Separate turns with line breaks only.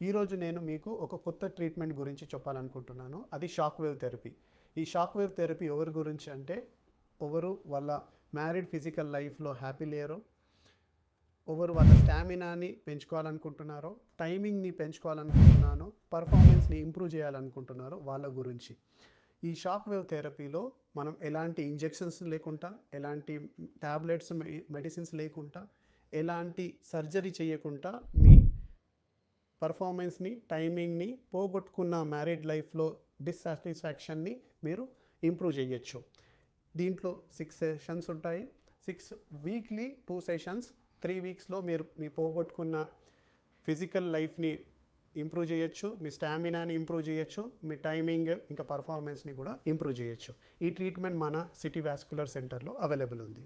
ఈరోజు నేను మీకు ఒక కొత్త ట్రీట్మెంట్ గురించి చెప్పాలనుకుంటున్నాను. అది షాక్ వేవ్ థెరపీ. ఈ షాక్ వేవ్ థెరపీ ఎవరి గురించి అంటే, ఎవరు వాళ్ళ మ్యారీడ్ ఫిజికల్ లైఫ్లో హ్యాపీ లేరో, ఎవరు వాళ్ళ స్టామినాని పెంచుకోవాలనుకుంటున్నారో, టైమింగ్ని పెంచుకోవాలనుకుంటున్నారో, పర్ఫార్మెన్స్ని ఇంప్రూవ్ చేయాలనుకుంటున్నారో వాళ్ళ గురించి. ఈ షాక్ వేవ్ థెరపీలో మనం ఎలాంటి ఇంజెక్షన్స్ లేకుండా, ఎలాంటి ట్యాబ్లెట్స్ మెడిసిన్స్ లేకుండా, ఎలాంటి సర్జరీ చేయకుండా మీ పర్ఫార్మెన్స్ని, టైమింగ్ని, పోగొట్టుకున్న మ్యారీడ్ లైఫ్లో డిస్సాటిస్ఫాక్షన్ని మీరు ఇంప్రూవ్ చేయొచ్చు. దీంట్లో 6 సెషన్స్ ఉంటాయి. 6 వీక్లీ 2 సెషన్స్. 3 వీక్స్లో మీరు మీ పోగొట్టుకున్న ఫిజికల్ లైఫ్ని ఇంప్రూవ్ చేయొచ్చు, మీ స్టామినాని ఇంప్రూవ్ చేయొచ్చు, మీ టైమింగ్ ఇంకా పర్ఫార్మెన్స్ని కూడా ఇంప్రూవ్ చేయొచ్చు. ఈ ట్రీట్మెంట్ మన సిటీ వాస్కులర్ సెంటర్లో అవైలబుల్ ఉంది.